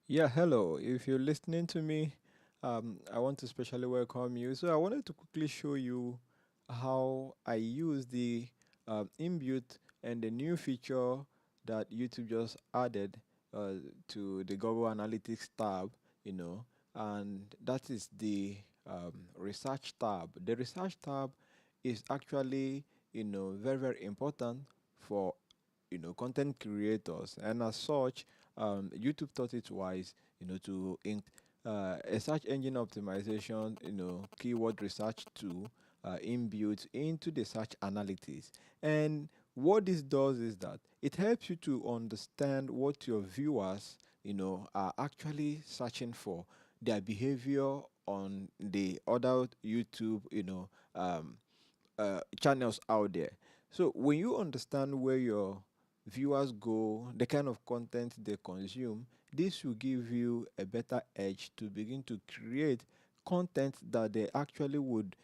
Yeah, hello. If you're listening to me, I want to especially welcome you. So I wanted to quickly show you how I use the inbuilt and the new feature that YouTube just added to the Google Analytics tab, you know, and that is the research tab. The research tab is actually, very, very important for content creators, and as such, YouTube thought it wise, to a search engine optimization, keyword research tool inbuilt into the search analytics. And what this does is that it helps you to understand what your viewers, are actually searching for, their behavior on the other YouTube, channels out there. So when you understand where your viewers go, the kind of content they consume, this will give you a better edge to begin to create content that they actually would,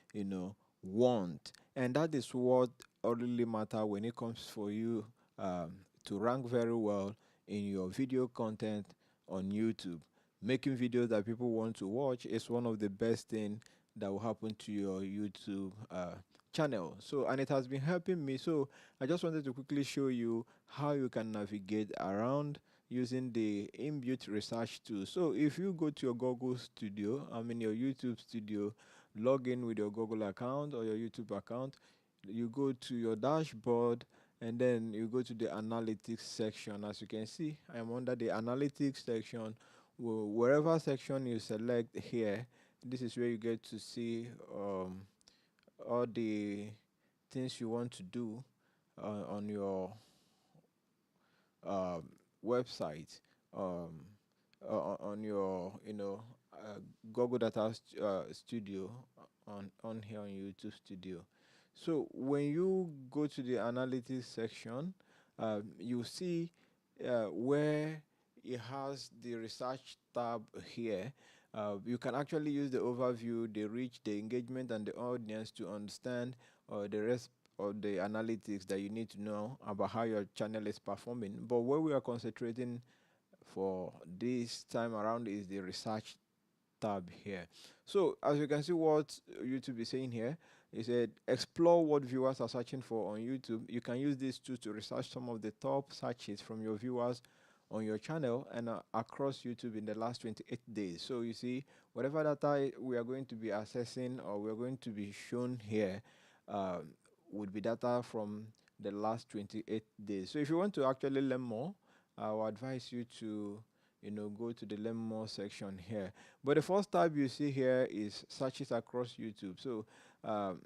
want. And that is what really matter when it comes for you to rank very well in your video content on YouTube. Making videos that people want to watch is one of the best thing that will happen to your YouTube channel. So, and it has been helping me. So, I just wanted to quickly show you how you can navigate around using the inbuilt research tool. So, if you go to your Google Studio, your YouTube Studio, log in with your Google account or your YouTube account, you go to your dashboard and then you go to the analytics section. As you can see, I am under the analytics section. Wherever section you select here, this is where you get to see all the things you want to do on your um, website, um, on your Google Data Studio on here on YouTube Studio. So when you go to the analytics section, you see where it has the research tab here. You can actually use the overview, the reach, the engagement, and the audience to understand the rest of the analytics that you need to know about how your channel is performing. But where we are concentrating for this time around is the research tab here. So as you can see what YouTube is saying here, it said explore what viewers are searching for on YouTube. You can use this tool to research some of the top searches from your viewers on your channel and across YouTube in the last 28 days. So you see, whatever data we are going to be assessing or we are going to be shown here um, would be data from the last 28 days. So if you want to actually learn more, I will advise you to go to the learn more section here. But the first tab you see here is searches across YouTube. So um,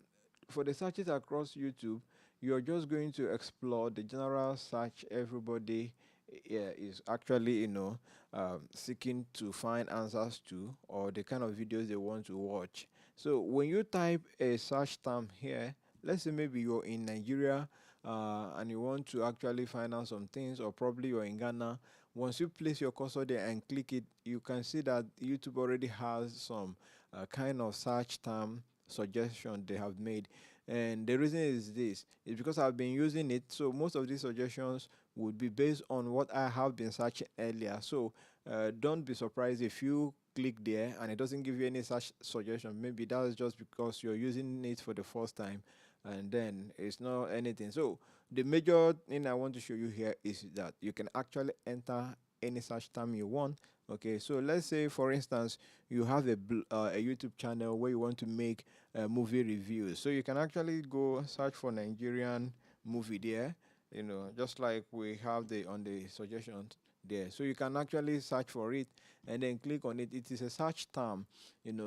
for the searches across YouTube, you're just going to explore the general search everybody is actually seeking to find answers to, or the kind of videos they want to watch. So when you type a search term here, let's say maybe you're in Nigeria and you want to actually find out some things, or probably you're in Ghana. Once you place your cursor there and click it, you can see that YouTube already has some kind of search term suggestion they have made. And the reason is this is because I've been using it, so most of these suggestions would be based on what I have been searching earlier. So don't be surprised if you click there and it doesn't give you any such suggestion. Maybe that is just because you're using it for the first time and then it's not anything. So the major thing I want to show you here is that you can actually enter any search term you want. Okay, so let's say for instance you have a YouTube channel where you want to make movie reviews. So you can actually go search for Nigerian movie there, just like we have the on the suggestions there. So you can actually search for it and then click on it. It is a search term,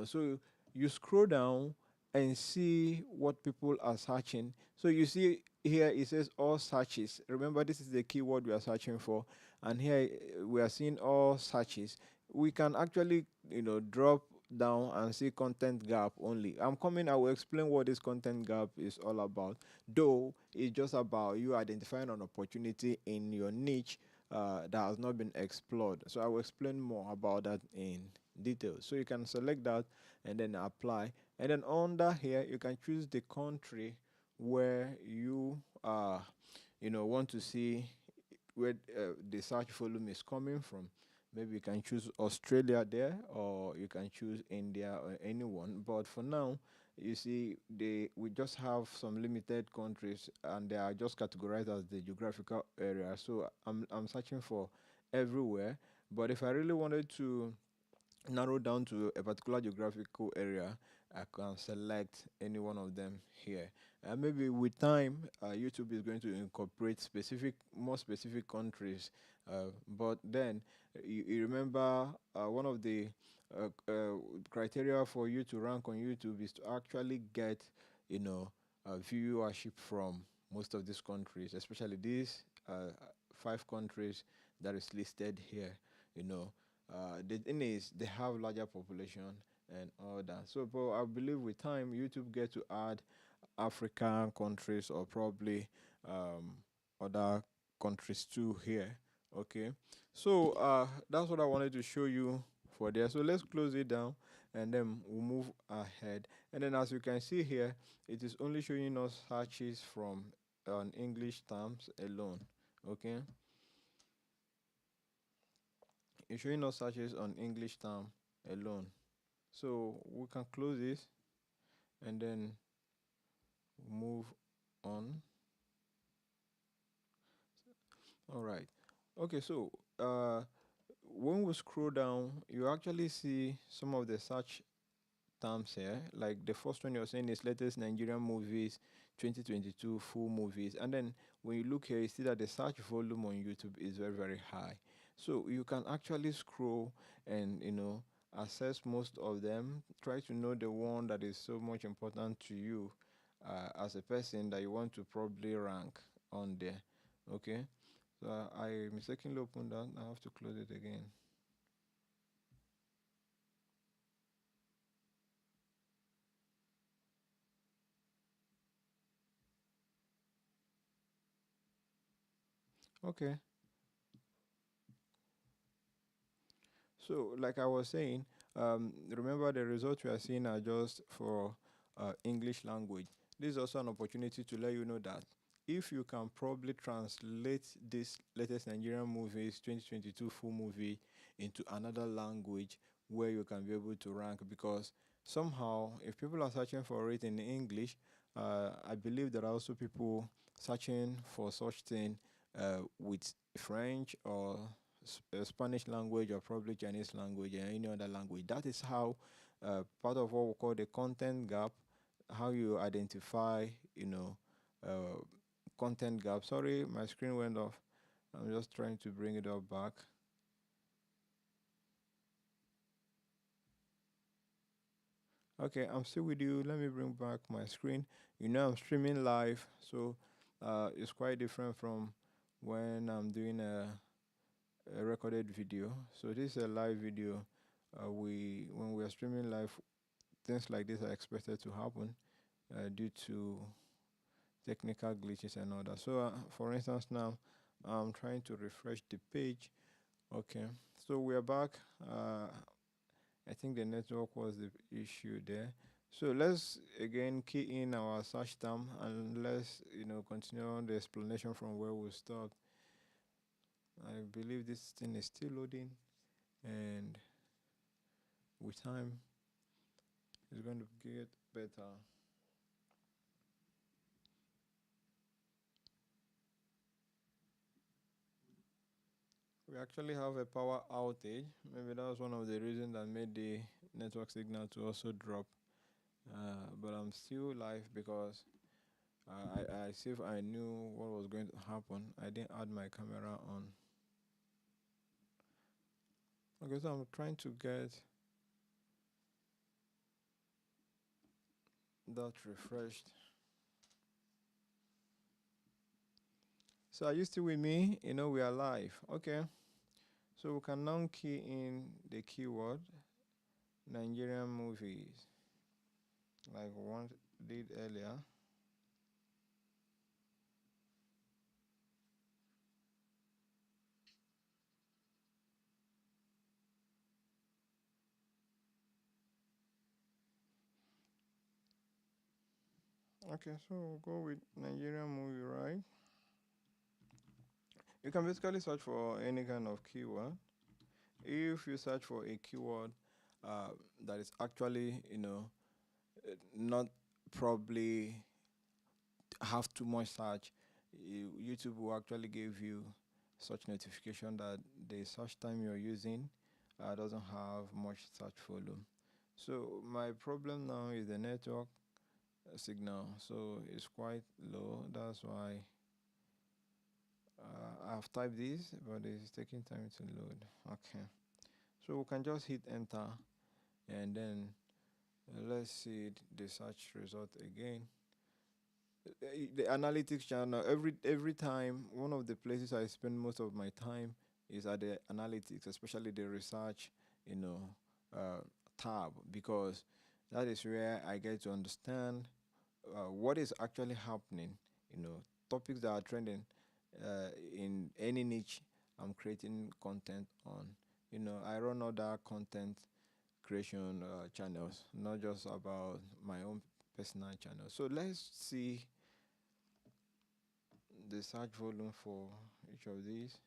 So you scroll down and see what people are searching. So you see here it says all searches. Remember, this is the keyword we are searching for, and here we are seeing all searches. We can actually, drop down and see content gap only. I will explain what this content gap is all about. Though it's just about you identifying an opportunity in your niche that has not been explored. So I will explain more about that in detail. So you can select that and then apply. And then under here, you can choose the country where you want to see where the search volume is coming from. Maybe you can choose Australia there, or you can choose India or anyone. But for now, you see, we just have some limited countries, and they are just categorized as the geographical area. So I'm searching for everywhere. But if I really wanted to narrow down to a particular geographical area, I can select any one of them here. And maybe with time, YouTube is going to incorporate more specific countries. But then you remember one of the criteria for you to rank on YouTube is to actually get, viewership from most of these countries, especially these five countries that is listed here. You know, the thing is, they have larger population and all that. So, but I believe with time, YouTube get to add African countries or probably um, other countries too here. Okay, so that's what I wanted to show you for there. So let's close it down and then we'll move ahead. And then as you can see here, it is only showing us searches from English terms alone. Okay, it's showing us searches on English term alone. So we can close this and then move on. All right. Okay, so when we scroll down, you actually see some of the search terms here. Like the first one you're saying is latest Nigerian movies, 2022 full movies. And then when you look here, you see that the search volume on YouTube is very, very high. So you can actually scroll and, assess most of them. Try to know the one that is so much important to you as a person that you want to probably rank on there. Okay. So I mistakenly opened that. I have to close it again. Okay. So, like I was saying, remember the results we are seeing are just for English language. This is also an opportunity to let you know that if you can probably translate this latest Nigerian movies, 2022 full movie, into another language where you can be able to rank, because somehow, if people are searching for it in English, I believe there are also people searching for such thing with French or Spanish language or probably Chinese language and any other language. That is how part of what we call the content gap, how you identify, uh, content gap. Sorry, my screen went off. I'm just trying to bring it up back. Okay, I'm still with you. Let me bring back my screen. I'm streaming live, so it's quite different from when I'm doing a recorded video. So this is a live video. When we are streaming live, things like this are expected to happen due to technical glitches and all that. So, for instance, now I'm trying to refresh the page. Okay, so we are back. I think the network was the issue there. So let's again key in our search term and let's continue on the explanation from where we stopped. I believe this thing is still loading, and with time, it's going to get better. We actually have a power outage. Maybe that was one of the reasons that made the network signal to also drop. But I'm still live because I see if I knew what was going to happen. I didn't add my camera on. Okay, so I'm trying to get that refreshed. So are you still with me? We are live. Okay. So we can now key in the keyword Nigerian movies, like one did earlier. Okay, so we'll go with Nigerian movie, right? You can basically search for any kind of keyword if you search for a keyword uh, that is actually, not probably have too much search, YouTube will actually give you such notification that the search time you're using doesn't have much search volume. So my problem now is the network signal, so it's quite low. That's why I've typed this, but it's taking time to load. Okay, so we can just hit enter, and then let's see the search result again. The analytics channel, every time, one of the places I spend most of my time is at the analytics, especially the research, you know uh, tab, because that is where I get to understand what is actually happening, topics that are trending in any niche I'm creating content on. I run other content creation channels, not just about my own personal channel. So let's see the search volume for each of these.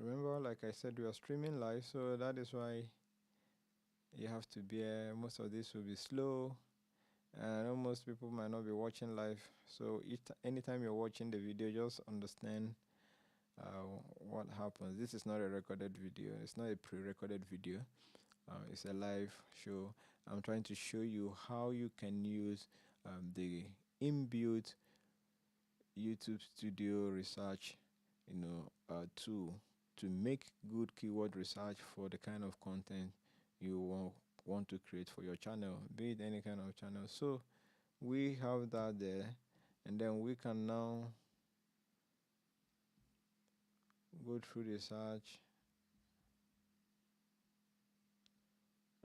Remember, like I said, we are streaming live, so that is why you have to bear. Most of this will be slow, and I know most people might not be watching live. So anytime you're watching the video, just understand what happens. This is not a recorded video. It's not a pre-recorded video. It's a live show. I'm trying to show you how you can use the inbuilt YouTube Studio research, tool to make good keyword research for the kind of content you want to create for your channel, be it any kind of channel. So we have that there, and then we can now go through the search.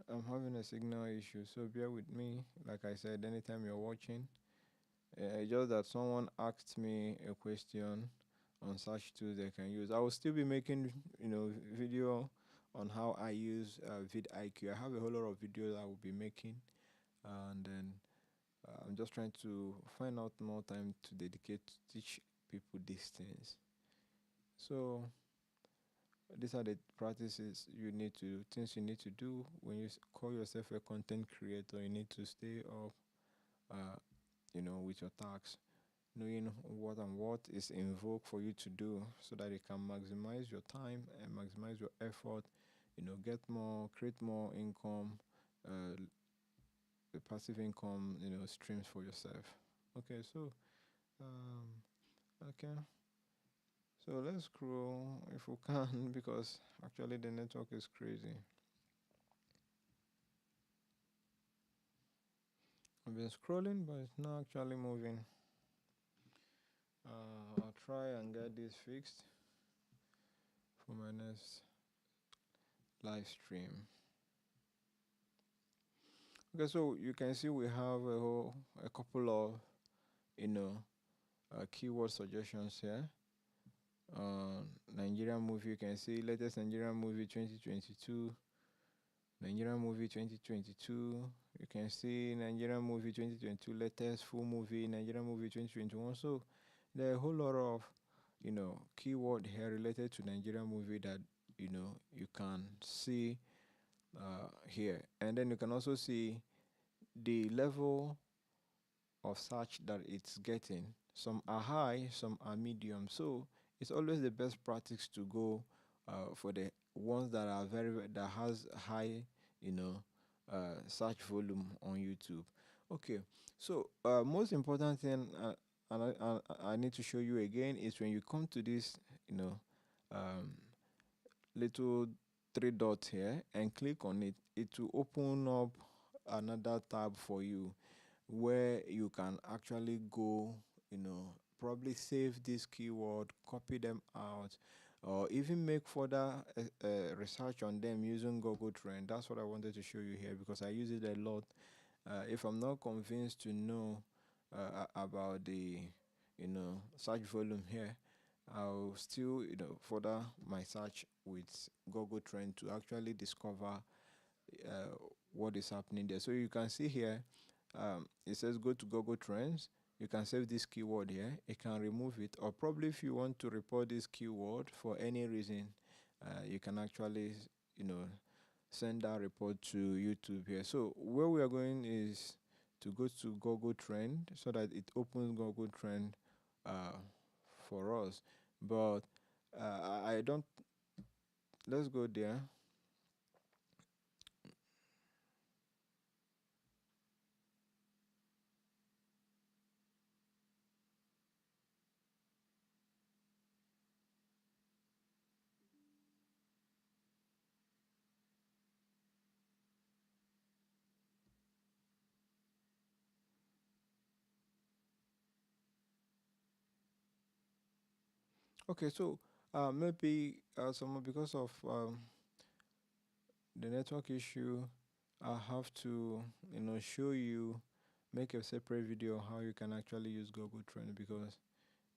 I'm having a signal issue, so bear with me. Like I said, anytime you're watching, just that someone asked me a question on search tools they can use. I will still be making, video on how I use vidIQ. I have a whole lot of videos I will be making, and then I'm just trying to find out more time to dedicate to teach people these things. So these are the practices things you need to do when you call yourself a content creator. You need to stay up, uh, with your tasks, knowing what is in vogue for you to do, so that you can maximize your time and maximize your effort, get more, create more income, uh, the passive income, streams for yourself. Okay, so um, okay, so let's scroll if we can because actually the network is crazy. I've been scrolling, but it's not actually moving. I'll try and get this fixed for my next live stream. Okay, so you can see we have a couple of keyword suggestions here. Nigerian movie, you can see latest Nigerian movie 2022, Nigerian movie 2022. You can see Nigerian movie 2022 latest full movie, Nigerian movie 2021. So there are a whole lot of keyword here related to Nigerian movie that you can see here, and then you can also see the level of search that it's getting. Some are high, some are medium. So it's always the best practice to go for the ones that are that has high, search volume on YouTube. Okay, so most important thing, and I need to show you again, is when you come to this, um, little three dots here and click on it, it will open up another tab for you where you can actually go, probably save this keyword, copy them out, or even make further research on them using Google Trend. That's what I wanted to show you here because I use it a lot. If I'm not convinced to know about the, search volume here, I'll still, further my search with Google Trend to actually discover what is happening there. So you can see here, it says go to Google Trends. You can save this keyword here. You can remove it, or probably if you want to report this keyword for any reason, you can actually, you know, send that report to YouTube here. So where we are going is to go to Google Trend so that it opens Google Trend uh, for us. But I don't. Let's go there. Okay, so maybe some because of the network issue, I have to, show you, make a separate video how you can actually use Google Trend, because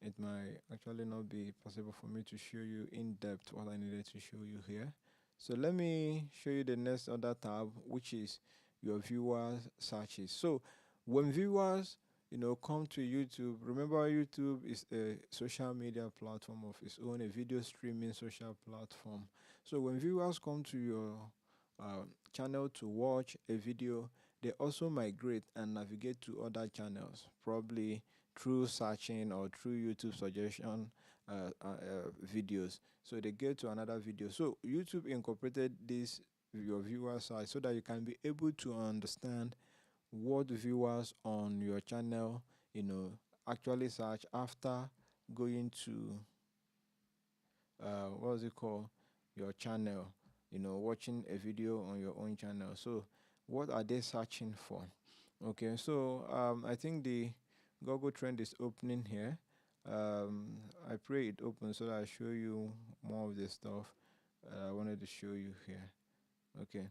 it might actually not be possible for me to show you in depth what I needed to show you here. So let me show you the next other tab, which is your viewers searches. So when viewers, come to YouTube, remember YouTube is a social media platform of its own, a video streaming social platform. So when viewers come to your channel to watch a video, they also migrate and navigate to other channels, probably through searching or through YouTube suggestion videos. So they get to another video. So YouTube incorporated this your viewer side so that you can be able to understand what viewers on your channel, actually search after going to what's it called, your channel, watching a video on your own channel. So what are they searching for? Okay, so I think the Google Trend is opening here. I pray it opens so that I show you more of the stuff I wanted to show you here. Okay,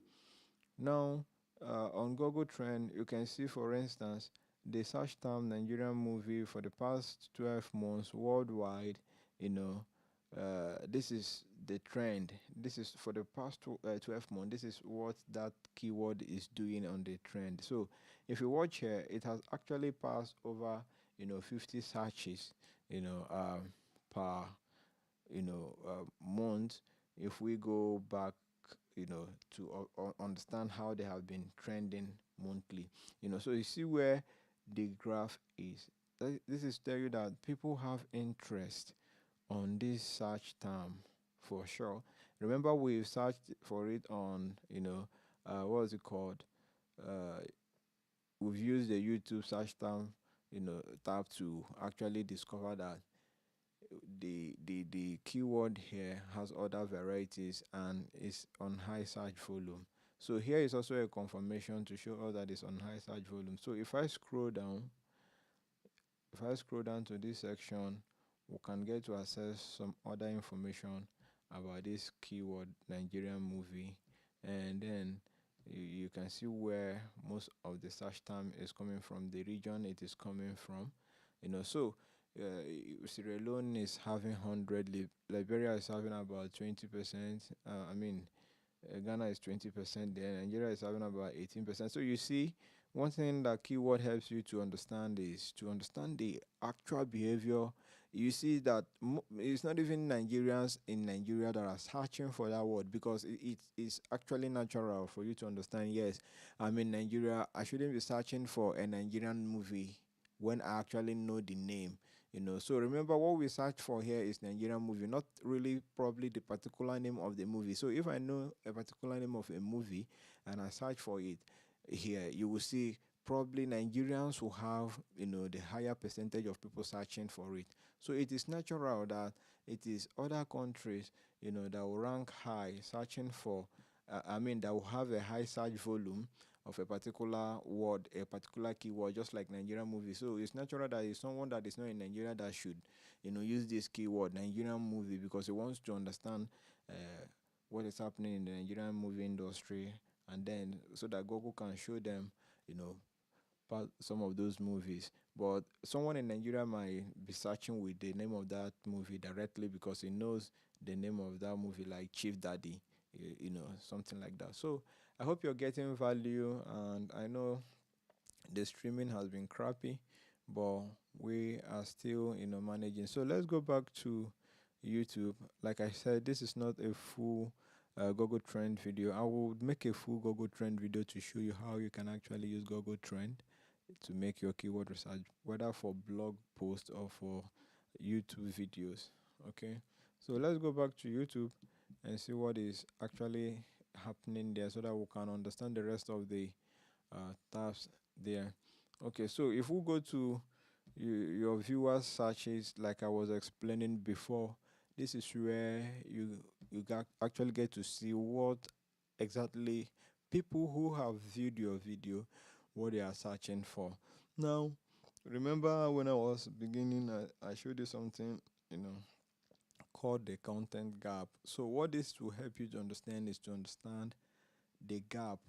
now on Google Trend, you can see, for instance, the search term Nigerian movie for the past 12 months worldwide. This is the trend. This is for the past 12 months. This is what that keyword is doing on the trend. So if you watch here, it has actually passed over 50 searches per month. If we go back, to understand how they have been trending monthly, so you see where the graph is. This is tell you that people have interest on this search term for sure. Remember, we've searched for it on, what was it called? Uh, we've used the YouTube search term, tab to actually discover that the keyword here has other varieties and is on high search volume. So here is also a confirmation to show us that it's on high search volume. So if I scroll down to this section, we can get to access some other information about this keyword Nigerian movie, and then you can see where most of the search term is coming from, the region it is coming from. So Sierra Leone is having 100, Liberia is having about 20%. Ghana is 20%, then Nigeria is having about 18%. So you see, one thing that keyword helps you to understand is to understand the actual behavior. You see that it's not even Nigerians in Nigeria that are searching for that word, because it is actually natural for you to understand. Yes, I'm in Nigeria. I shouldn't be searching for a Nigerian movie when I actually know the name. So remember, what we search for here is Nigerian movie, not really probably the particular name of the movie. So if I know a particular name of a movie and I search for it here, you will see probably Nigerians will have the higher percentage of people searching for it. So it is natural that it is other countries that will rank high searching for, that will have a high search volume of a particular word, a particular keyword, just like Nigerian movie. So it's natural that it's someone that is not in Nigeria that should, use this keyword Nigerian movie, because he wants to understand what is happening in the Nigerian movie industry, and then so that Google can show them, some of those movies. But someone in Nigeria might be searching with the name of that movie directly because he knows the name of that movie, like Chief Daddy. something like that. So I hope you're getting value, and I know the streaming has been crappy, but we are still managing. So let's go back to YouTube. Like I said, this is not a full Google Trend video. I will make a full Google Trend video to show you how you can actually use Google Trend to make your keyword research, whether for blog posts or for YouTube videos. Okay, so let's go back to YouTube and see what is actually happening there, so that we can understand the rest of the tabs there. Okay, so if we go to your viewers searches, like I was explaining before, this is where actually get to see what exactly people who have viewed your video, what they are searching for. Now, remember when I was beginning, I showed you something, you know, called the content gap. So what this will help you to understand is to understand the gap,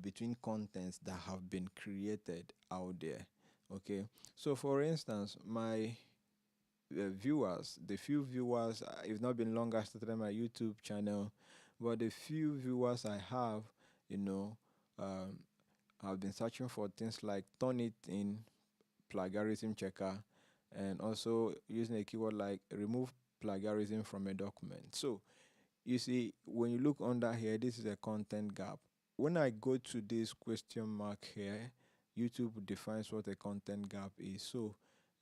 between contents that have been created out there. Okay, so for instance, my viewers, the few viewers, it's not been long I started my YouTube channel, but the few viewers I have, you know, um, I've been searching for things like Turnitin plagiarism checker, and also using a keyword like remove plagiarism from a document. So you see, when you look under here, this is a content gap. When I go to this question mark here, YouTube defines what a content gap is. So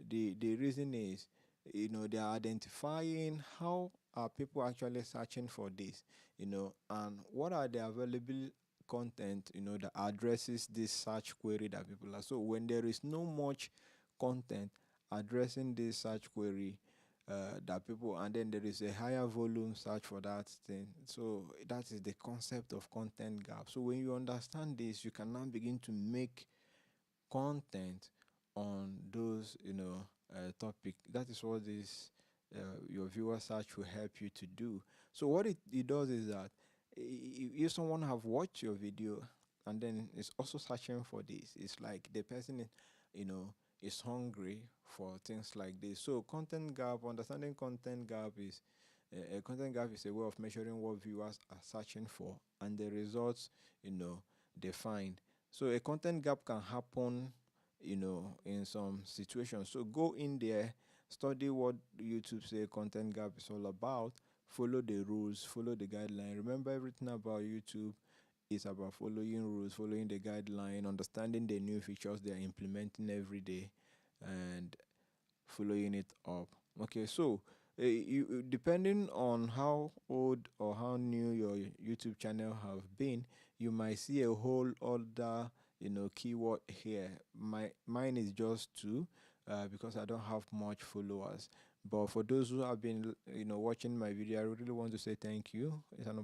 the reason is, they are identifying how are people actually searching for this, and what are the available content, that addresses this search query that people are. So when there is no much content addressing this search query, that people, and then there is a higher volume search for that thing. So that is the concept of content gap. So when you understand this, you can now begin to make content on those topic. That is what this your viewer search will help you to do. So what it does is that if someone have watched your video and then is also searching for this, it's like the person you know is hungry for things like this. So content gap, understanding content gap is a content gap is a way of measuring what viewers are searching for and the results they find. So a content gap can happen, in some situations. So go in there, study what YouTube say content gap is all about, follow the rules, follow the guideline. Remember, everything about YouTube is about following rules, following the guideline, understanding the new features they are implementing every day, and following it up. Okay, so depending on how old or how new your YouTube channel have been, you might see a whole other keyword here. Mine is just two, because I don't have much followers. But for those who have been watching my video, I really want to say thank you. It's an